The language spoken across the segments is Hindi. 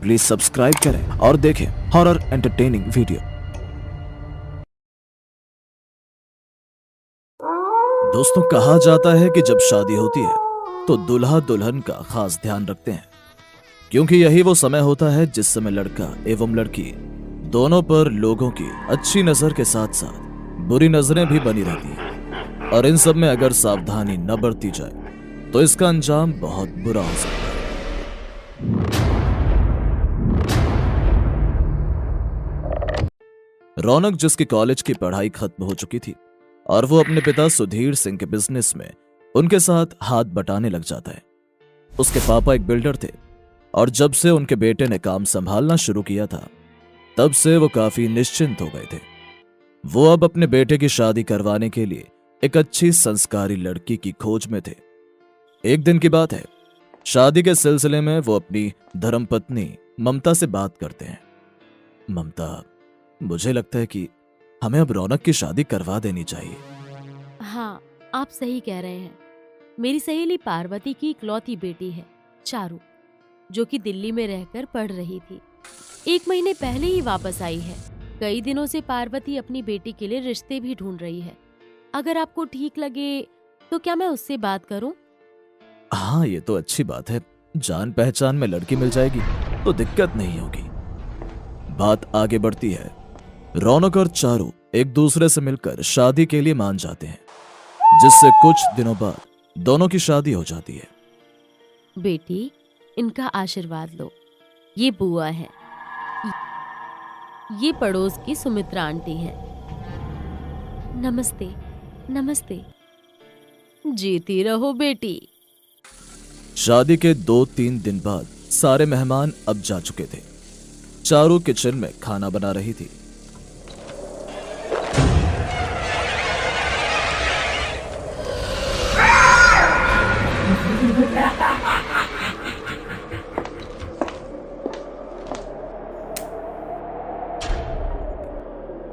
प्लीज सब्सक्राइब करें और देखें हॉरर एंटरटेनिंग वीडियो। दोस्तों, कहा जाता है कि जब शादी होती है तो दूल्हा दुल्हन का खास ध्यान रखते हैं, क्योंकि यही वो समय होता है जिस समय लड़का एवं लड़की दोनों पर लोगों की अच्छी नजर के साथ साथ बुरी नजरें भी बनी रहती हैं। और इन सब में अगर सावधानी न बरती जाए तो इसका अंजाम बहुत बुरा हो सकता है। रौनक, जिसकी कॉलेज की पढ़ाई खत्म हो चुकी थी और वो अपने पिता सुधीर सिंह के बिजनेस में उनके साथ हाथ बटाने लग जाता है। उसके पापा एक बिल्डर थे और जब से उनके बेटे ने काम संभालना शुरू किया था तब से वो काफी निश्चिंत हो गए थे। वो अब अपने बेटे की शादी करवाने के लिए एक अच्छी संस्कारी लड़की की खोज में थे। एक दिन की बात है, शादी के सिलसिले में वो अपनी धर्मपत्नी ममता से बात करते हैं। ममता, मुझे लगता है कि हमें अब रौनक की शादी करवा देनी चाहिए। हाँ, आप सही कह रहे हैं। मेरी सहेली पार्वती की इकलौती बेटी है चारू, जो कि दिल्ली में रहकर पढ़ रही थी। 1 महीने पहले ही वापस आई है। कई दिनों से पार्वती अपनी बेटी के लिए रिश्ते भी ढूंढ रही है। अगर आपको ठीक लगे तो क्या मैं उससे बात करूं? हाँ, ये तो अच्छी बात है। जान पहचान में लड़की मिल जाएगी तो दिक्कत नहीं होगी। बात आगे बढ़ती है। रौनक और चारू एक दूसरे से मिलकर शादी के लिए मान जाते हैं, जिससे कुछ दिनों बाद दोनों की शादी हो जाती है। बेटी, इनका आशीर्वाद लो। ये बुआ है, ये पड़ोस की सुमित्रा आंटी है। नमस्ते। नमस्ते। जीती रहो बेटी। शादी के 2-3 दिन बाद सारे मेहमान अब जा चुके थे। चारू किचन में खाना बना रही थी।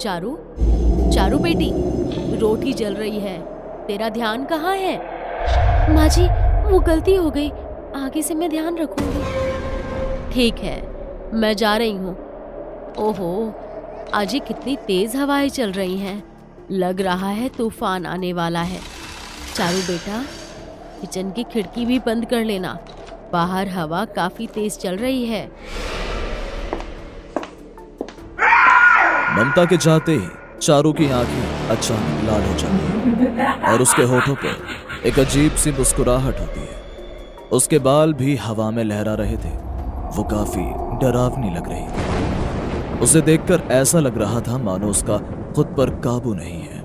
चारू, चारू बेटी, रोटी जल रही है, तेरा ध्यान कहाँ है? माँ जी, वो गलती हो गई, आगे से मैं ध्यान रखूंगी। ठीक है, मैं जा रही हूँ। ओहो, आज ये कितनी तेज हवाएं चल रही हैं। लग रहा है तूफान आने वाला है। चारू बेटा, किचन की खिड़की भी बंद कर लेना, बाहर हवा काफी तेज चल रही है। ममता के जाते ही चारू की आंखें अचानक लाल हो जाती हैं और उसके होठों पर एक अजीब सी मुस्कुराहट होती है। उसके बाल भी हवा में लहरा रहे थे। वो काफी डरावनी लग रही थी। उसे देखकर ऐसा लग रहा था मानो उसका खुद पर काबू नहीं है।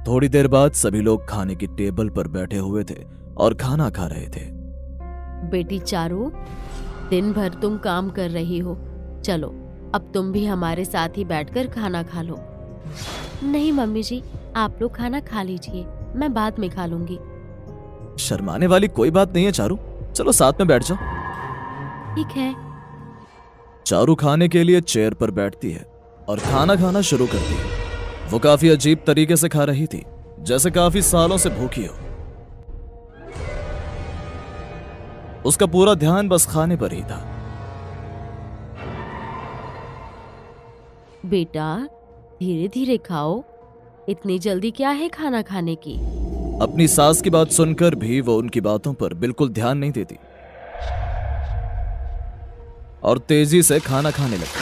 थोड़ी देर बाद सभी लोग खाने की टेबल पर बैठे हुए थे और खाना खा रहे थे। बेटी चारू, दिन भर तुम काम कर रही हो, चलो अब तुम भी हमारे साथ ही बैठकर खाना खा लो। नहीं मम्मी जी, आप लोग खाना खा लीजिए, मैं बाद में खा लूंगी। शर्माने वाली कोई बात नहीं है चारू, चलो साथ में बैठ जाओ। ठीक है। चारू खाने के लिए चेयर पर बैठती है और खाना खाना शुरू करती है। वो काफी अजीब तरीके से खा रही थी, जैसे काफी सालों से भूखी हो। उसका पूरा ध्यान बस खाने पर ही था। बेटा, धीरे धीरे खाओ, इतनी जल्दी क्या है खाना खाने की? अपनी सास की बात सुनकर भी वो उनकी बातों पर बिल्कुल ध्यान नहीं देती और तेजी से खाना खाने लगती।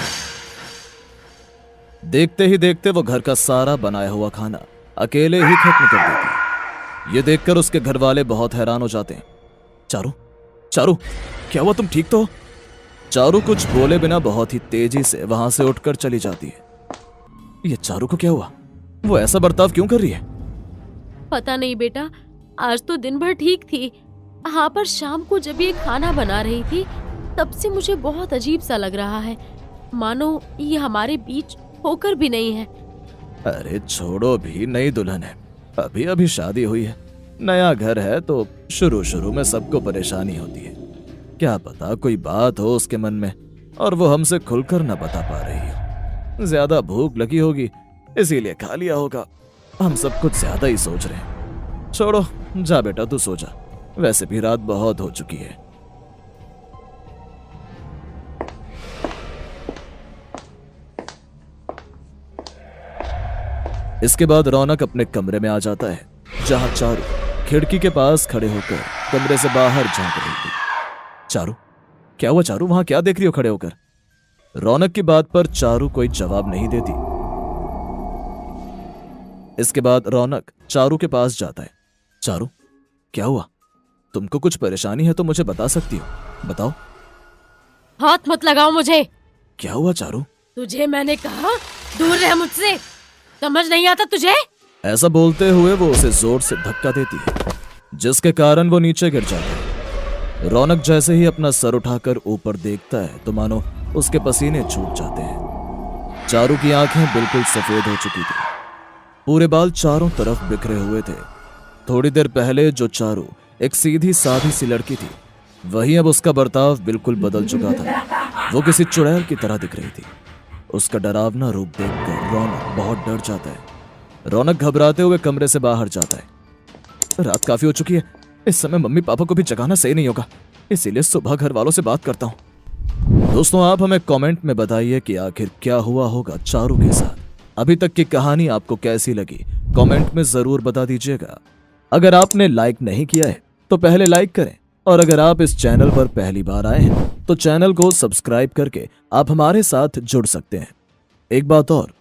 देखते ही देखते वो घर का सारा बनाया हुआ खाना अकेले ही खत्म कर देती। ये देखकर उसके घर वाले बहुत हैरान हो जाते हैं। चारू, चारू, क्या हुआ? तुम ठीक तो हो? चारू कुछ बोले बिना बहुत ही तेजी से वहां से उठकर चली जाती है। ये चारू को क्या हुआ? वो ऐसा बर्ताव क्यों कर रही है? पता नहीं बेटा, आज तो दिन भर ठीक थी। हाँ, पर शाम को जब ये खाना बना रही थी तब से मुझे बहुत अजीब सा लग रहा है, मानो ये हमारे बीच होकर भी नहीं है। अरे छोड़ो, भी नई दुल्हन है, अभी अभी शादी हुई है, नया घर है तो शुरू शुरू में सबको परेशानी होती है। क्या पता कोई बात हो उसके मन में और वो हमसे खुलकर न बता पा रही हो। ज्यादा भूख लगी होगी इसीलिए खा लिया होगा। हम सब कुछ ज्यादा ही सोच रहे हैं। छोड़ो, जा बेटा तू सो जा, वैसे भी रात बहुत हो चुकी है। इसके बाद रौनक अपने कमरे में आ जाता है, जहां चारू खिड़की के पास खड़े होकर कमरे से बाहर झांक रही थी। चारू, क्या हुआ चारू, वहां क्या देख रही हो खड़े होकर? रौनक की बात पर चारू कोई जवाब नहीं देती। इसके बाद रौनक चारू के पास जाता है। चारू, क्या हुआ? तुमको कुछ परेशानी है तो मुझे बता सकती हो, बताओ। हाथ मत लगाओ मुझे। क्या हुआ चारू? तुझे मैंने कहा दूर रह मुझसे, समझ नहीं आता तुझे? ऐसा बोलते हुए वो उसे जोर से धक्का देती है, जिसके कारण वो नीचे गिर जाता है। रौनक जैसे ही अपना सर उठाकर ऊपर देखता है तो मानो उसके पसीने छूट जाते हैं। चारू की आंखें बिल्कुल सफेद हो चुकी थी, पूरे बाल चारों तरफ बिखरे हुए थे। थोड़ी देर पहले जो चारू एक सीधी साधी सी लड़की थी, वहीं अब उसका बर्ताव बिल्कुल बदल चुका था। वो किसी चुड़ैल की तरह दिख रही थी। उसका डरावना रूप देखकर रौनक बहुत डर जाता है। रौनक घबराते हुए कमरे से बाहर जाता है। रात काफी हो चुकी है, इस समय मम्मी पापा को भी जगाना सही नहीं होगा, इसीलिए सुबह घर वालों से बात करता हूँ। दोस्तों, आप हमें कमेंट में बताइए कि आखिर क्या हुआ होगा चारू के साथ। अभी तक की कहानी आपको कैसी लगी, कमेंट में जरूर बता दीजिएगा। अगर आपने लाइक नहीं किया है तो पहले लाइक करें, और अगर आप इस चैनल पर पहली बार आए हैं तो चैनल को सब्सक्राइब करके आप हमारे साथ जुड़ सकते हैं। एक बात और,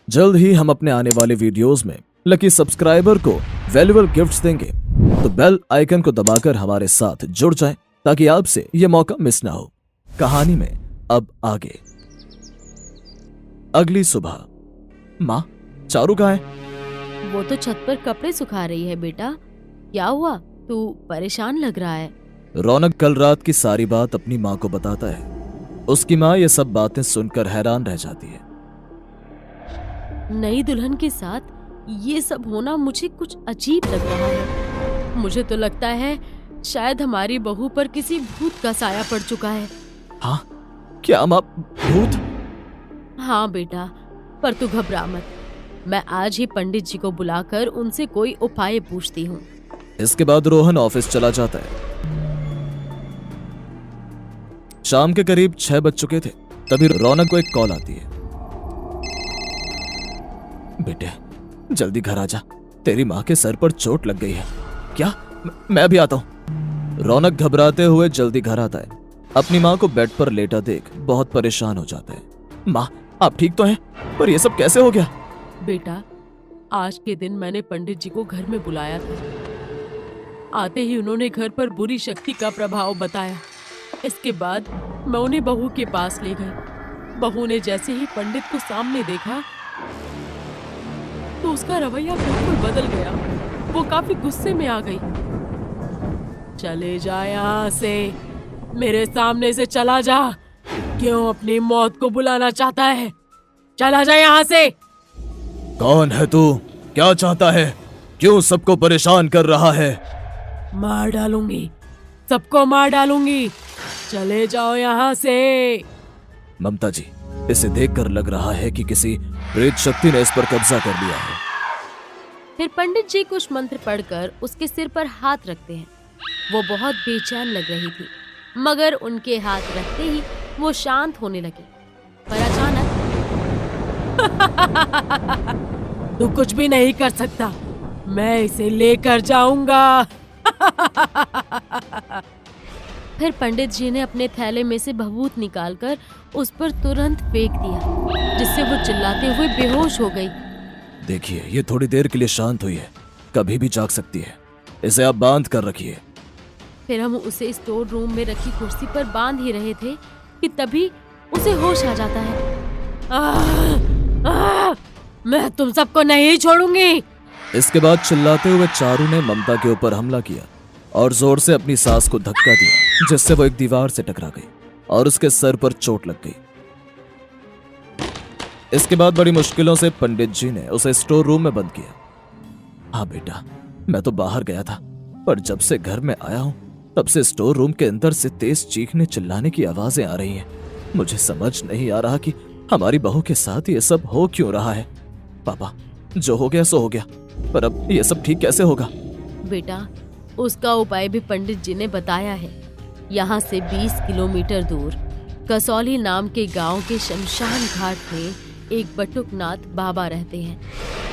जल्द ही हम अपने आने वाले वीडियोस में लकी सब्सक्राइबर को वैल्यूएबल गिफ्ट्स देंगे, तो बेल आइकन को दबाकर हमारे साथ जुड़ जाएं ताकि आपसे ये मौका मिस ना हो। कहानी में अब आगे। अगली सुबह। माँ, चारू कहाँ है? वो तो छत पर कपड़े सुखा रही है बेटा। क्या हुआ, तू परेशान लग रहा है? रौनक कल रात की सारी बात अपनी माँ को बताता है। उसकी माँ ये सब बातें सुनकर हैरान रह जाती है। नई दुल्हन के साथ ये सब होना मुझे कुछ अजीब लग रहा है। मुझे तो लगता है शायद हमारी बहू पर किसी भूत का साया पड़ चुका है। हाँ? क्या माँ, भूत? हाँ बेटा, पर तू घबरा मत। मैं आज ही पंडित जी को बुलाकर उनसे कोई उपाय पूछती हूँ। इसके बाद रोहन ऑफिस चला जाता है। शाम के करीब 6 बज चुके थे, तभी रौनक को एक कॉल आती है। बेटे, जल्दी घर आ जा, तेरी माँ के सर पर चोट लग गई है। क्या? मैं भी आता हूँ। रौनक घबराते हुए जल्दी घर आता है। अपनी माँ को बेड पर लेटा देख बहुत परेशान हो जाता है। माँ, आप ठीक तो हैं? पर यह सब कैसे हो गया? बेटा, आज के दिन मैंने पंडित जी को घर में बुलाया था। आते ही उन्होंने घर पर बुरी शक्ति का प्रभाव बताया। इसके बाद मैं उन्हें बहू के पास ले गई। बहू ने जैसे ही पंडित को सामने देखा तो उसका रवैया बिल्कुल बदल गया। वो काफी गुस्से में आ गई। चले जा यहाँ से, मेरे सामने से चला जा। क्यों अपनी मौत को बुलाना चाहता है? चला जा यहाँ से। कौन है तू? क्या चाहता है? क्यों सबको परेशान कर रहा है? मार डालूंगी, सबको मार डालूंगी। चले जाओ यहाँ से। ममता जी, इसे देखकर लग रहा है कि किसी प्रेत शक्ति ने इस पर कब्जा कर लिया है। फिर पंडित जी कुछ मंत्र पढ़कर उसके सिर पर हाथ रखते हैं। वो बहुत बेचैन लग रही थी, मगर उनके हाथ रखते ही वो शांत होने लगी। पर अचानक तू कुछ भी नहीं कर सकता, मैं इसे लेकर जाऊंगा। फिर पंडित जी ने अपने थैले में से भभूत निकालकर उस पर तुरंत फेंक दिया, जिससे वो चिल्लाते हुए बेहोश हो गई। देखिए, ये थोड़ी देर के लिए शांत हुई है, कभी भी जाग सकती है। इसे आप बांध कर रखिए। फिर हम उसे स्टोर रूम में रखी कुर्सी पर बांध ही रहे थे कि तभी उसे होश आ जाता है। मैं तुम सबको नहीं छोड़ूंगी। इसके बाद चिल्लाते हुए चारू ने ममता के ऊपर हमला किया और जोर से अपनी सास को धक्का दिया, जिससे वो एक दीवार से टकरा गई और उसके सर पर चोट लग गई। इसके बाद बड़ी मुश्किलों से पंडित जी ने उसे स्टोर रूम में बंद किया। हाँ बेटा, मैं तो बाहर गया था, पर जब से घर में आया हूं तब से स्टोर रूम के अंदर से तेज चीखने चिल्लाने की आवाजें आ रही हैं। मुझे समझ नहीं आ रहा कि हमारी बहू के साथ ये सब हो क्यों रहा है। पापा, जो हो गया सो हो गया, पर अब ये सब ठीक कैसे होगा? बेटा, उसका उपाय भी पंडित जी ने बताया है। यहाँ से 20 किलोमीटर दूर कसौली नाम के गांव के शमशान घाट में एक बटुकनाथ बाबा रहते हैं।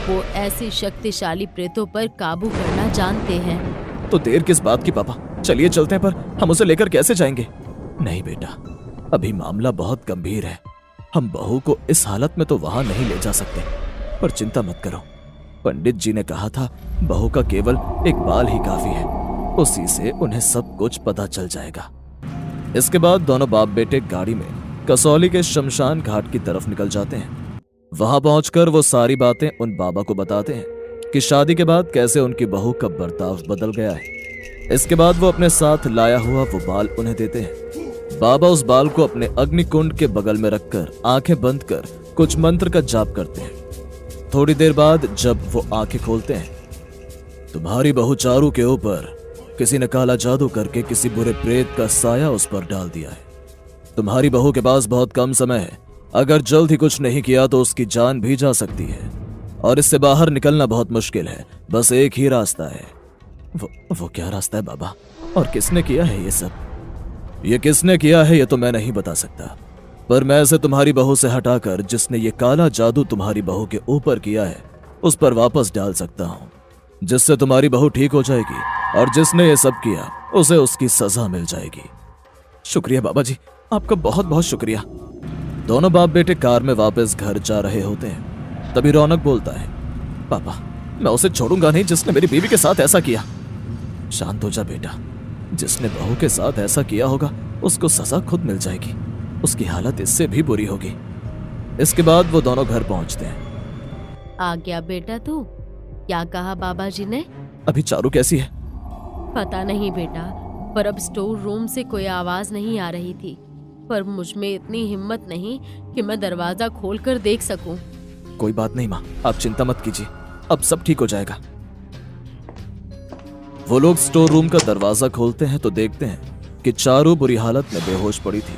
वो ऐसे शक्तिशाली प्रेतों पर काबू करना जानते हैं। तो देर किस बात की पापा, चलिए चलते हैं, पर हम उसे लेकर कैसे जाएंगे? नहीं बेटा, अभी मामला बहुत गंभीर है। हम बहू को इस हालत में तो वहां नहीं ले जा सकते। पर चिंता मत करो, पंडित जी ने कहा था बहू का केवल एक बाल ही काफी है, उसी से उन्हें सब कुछ पता चल जाएगा। इसके बाद दोनों बाप बेटे गाड़ी में कसौली के शमशान घाट की तरफ निकल जाते हैं। वहां पहुंचकर वो सारी बातें उन बाबा को बताते हैं कि शादी के बाद कैसे उनकी बहू का बर्ताव बदल गया है। इसके बाद वो अपने साथ लाया हुआ वो बाल उन्हें देते हैं। बाबा उस बाल को अपने अग्निकुंड के बगल में रखकर आंखें बंद कर कुछ मंत्र का जाप करते हैं। थोड़ी देर बाद जब वो आंखें खोलते हैं, तुम्हारी बहू चारू के ऊपर किसी ने काला जादू करके किसी बुरे प्रेत का साया उस पर डाल दिया है। तुम्हारी बहू के पास बहुत कम समय है, अगर जल्द ही कुछ नहीं किया तो उसकी जान भी जा सकती है और इससे बाहर निकलना बहुत मुश्किल है। बस एक ही रास्ता है। वो क्या रास्ता है बाबा, और किसने किया है ये सब? ये किसने किया है ये तो मैं नहीं बता सकता, पर मैं इसे तुम्हारी बहू से हटाकर जिसने ये काला जादू तुम्हारी बहू के ऊपर किया है उस पर वापस डाल सकता हूँ, जिससे तुम्हारी बहू ठीक हो जाएगी और जिसने ये सब किया उसे उसकी सजा मिल जाएगी। शुक्रिया बाबा जी, आपका बहुत बहुत शुक्रिया। दोनों बाप बेटे कार में वापस घर जा रहे होते हैं। तभी रौनक बोलता है, पापा मैं उसे छोड़ूंगा नहीं जिसने मेरी बीवी के साथ ऐसा किया। शांत हो जा बेटा, जिसने बहू के साथ ऐसा किया होगा उसको सजा खुद मिल जाएगी, उसकी हालत इससे भी बुरी होगी। इसके बाद वो दोनों घर पहुंचते हैं। आ गया बेटा तू, क्या कहा बाबा जी ने? अभी चारू कैसी है? पता नहीं बेटा, पर अब स्टोर रूम से कोई आवाज नहीं आ रही थी, पर मुझ में इतनी हिम्मत नहीं कि मैं दरवाजा खोलकर देख सकूं। कोई बात नहीं माँ, आप चिंता मत कीजिए, अब सब ठीक हो जाएगा। वो लोग स्टोर रूम का दरवाजा खोलते हैं तो देखते हैं कि चारू बुरी हालत में बेहोश पड़ी थी।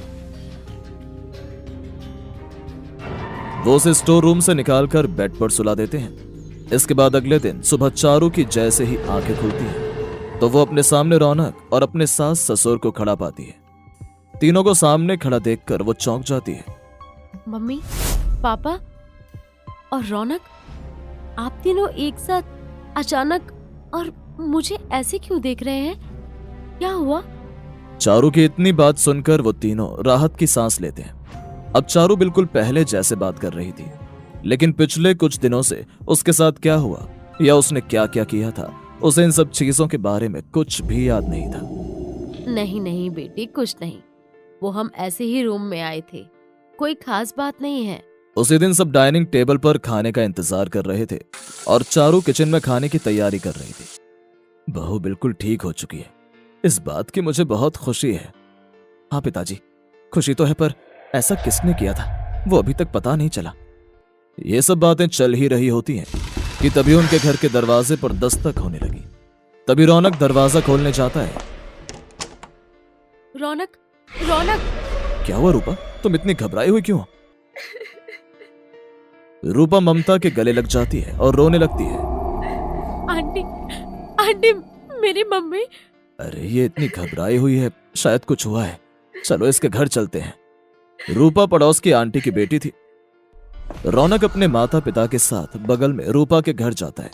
वो उसे स्टोर रूम से निकालकर बेड पर सुला देते हैं। इसके बाद अगले दिन सुबह चारू की जैसे ही आंखें खुलती हैं तो वो अपने सामने रौनक और अपने सास ससुर को खड़ा पाती है। तीनों को सामने खड़ा देखकर वो चौंक जाती है। मम्मी, पापा और रौनक, आप तीनों एक साथ अचानक, और मुझे ऐसे क्यों देख रहे हैं? क्या हुआ? चारू की इतनी बात सुनकर वो तीनों राहत की सांस लेते हैं। अब चारू बिल्कुल पहले जैसे बात कर रही थी, लेकिन पिछले कुछ दिनों से उसके साथ क्या हुआ या उसने क्या क्या किया था, उसे इन सब चीजों के बारे में कुछ भी याद नहीं था। नहीं नहीं बेटी, कुछ नहीं, वो हम ऐसे ही रूम में आए थे, कोई खास बात नहीं है। उसी दिन सब डाइनिंग टेबल पर खाने का इंतजार कर रहे थे और चारू किचन में खाने की तैयारी कर रही थी। बहू बिल्कुल ठीक हो चुकी है, इस बात की मुझे बहुत खुशी है। हाँ पिताजी, खुशी तो है, पर ऐसा किसने किया था वो अभी तक पता नहीं चला। ये सब बातें चल ही रही होती हैं कि तभी उनके घर के दरवाजे पर दस्तक होने लगी। तभी रौनक दरवाजा खोलने जाता है। रौनक, रौनक! क्या हुआ रूपा, तुम इतनी घबराई हुई क्यों? रूपा ममता के गले लग जाती है और रोने लगती है। आंटी, आंटी, मेरी मम्मी। अरे ये इतनी घबराई हुई है, शायद कुछ हुआ है, चलो इसके घर चलते हैं। रूपा पड़ोस की आंटी की बेटी थी। रौनक अपने माता पिता के साथ बगल में रूपा के घर जाता है,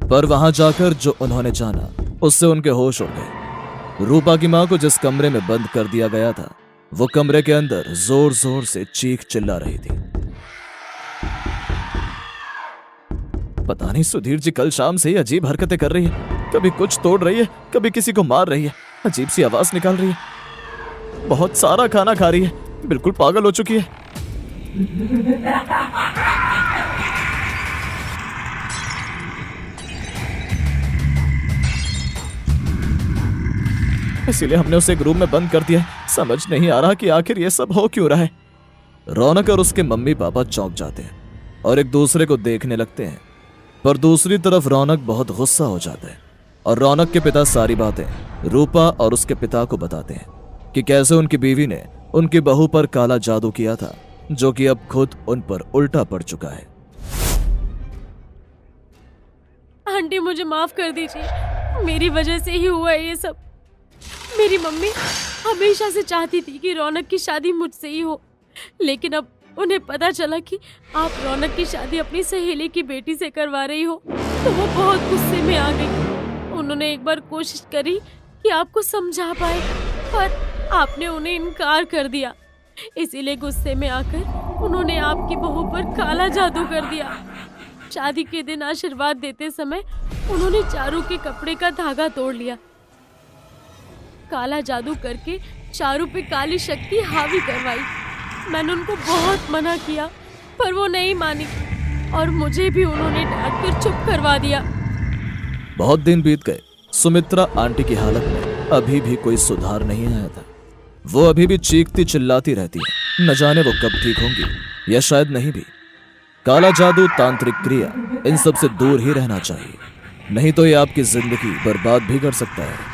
पर वहां जाकर जो उन्होंने जाना उससे उनके होश उड़ गए। रूपा की मां को जिस कमरे में बंद कर दिया गया था वो कमरे के अंदर जोर जोर से चीख चिल्ला रही थी। पता नहीं सुधीर जी कल शाम से ही अजीब हरकतें कर रही है, कभी कुछ तोड़ रही है, कभी किसी को मार रही है, अजीब सी आवाज निकाल रही है, बहुत सारा खाना खा रही है, बिल्कुल पागल हो चुकी है। इसीलिए हमने उसे एक रूम में बंद कर दिया है। समझ नहीं आ रहा कि आखिर ये सब हो क्यों रहा है। रौनक और उसके मम्मी पापा चौंक जाते हैं और एक दूसरे को देखने लगते हैं, पर दूसरी तरफ रौनक बहुत गुस्सा हो जाता है और रौनक के पिता सारी बातें रूपा और उसके पिता को बताते हैं कि कैसे उनकी बीवी ने उनकी बहू पर काला जादू किया था, जो कि अब खुद उन पर उल्टा पड़ चुका है। आंटी, मुझे माफ कर दीजिए, मेरी वजह से ही हुआ है ये सब। मेरी मम्मी हमेशा से चाहती थी कि रौनक की शादी मुझसे ही हो, लेकिन अब उन्हें पता चला कि आप रौनक की शादी अपनी सहेली की बेटी से करवा रही हो तो वो बहुत गुस्से में आ गई। उन्होंने एक बार कोशिश करी कि आपको समझा पाए, पर आपने उन्हें इनकार कर दिया। इसीलिए गुस्से में आकर उन्होंने आपकी बहू पर काला जादू कर दिया। शादी के दिन आशीर्वाद देते समय उन्होंने चारू के कपड़े का धागा तोड़ लिया। काला जादू करके चारू पे काली शक्ति हावी करवाई। मैंने उनको बहुत मना किया पर वो नहीं मानी और मुझे भी उन्होंने डांट कर चुप करवा दिया। बहुत दिन बीत गए। सुमित्रा आंटी की हालत में अभी भी कोई सुधार नहीं आया था। वो अभी भी चीखती चिल्लाती रहती है। न जाने वो कब ठीक होंगी या शायद नहीं भी। काला जादू, तांत्रिक क्रिया, इन सब से दूर ही रहना चाहिए, नहीं तो ये आपकी जिंदगी बर्बाद भी कर सकता है।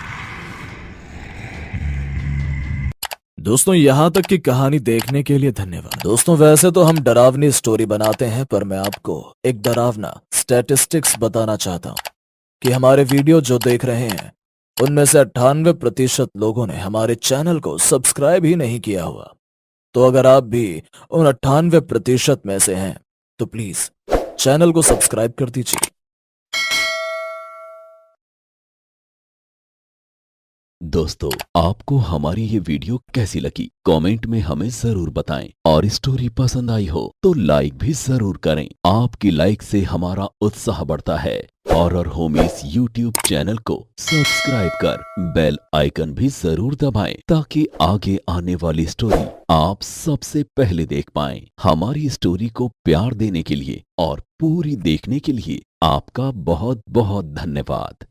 दोस्तों, यहां तक की कहानी देखने के लिए धन्यवाद। दोस्तों, वैसे तो हम डरावनी स्टोरी बनाते हैं, पर मैं आपको एक डरावना स्टैटिस्टिक्स बताना चाहता हूं कि हमारे वीडियो जो देख रहे हैं उनमें से 98% लोगों ने हमारे चैनल को सब्सक्राइब ही नहीं किया हुआ। तो अगर आप भी उन 98% में से हैं तो प्लीज चैनल को सब्सक्राइब कर दीजिए। दोस्तों, आपको हमारी ये वीडियो कैसी लगी कमेंट में हमें जरूर बताएं, और स्टोरी पसंद आई हो तो लाइक भी जरूर करें। आपकी लाइक से हमारा उत्साह बढ़ता है। हॉरर होमीज यूट्यूब चैनल को सब्सक्राइब कर बेल आइकन भी जरूर दबाएं ताकि आगे आने वाली स्टोरी आप सबसे पहले देख पाएं। हमारी स्टोरी को प्यार देने के लिए और पूरी देखने के लिए आपका बहुत बहुत धन्यवाद।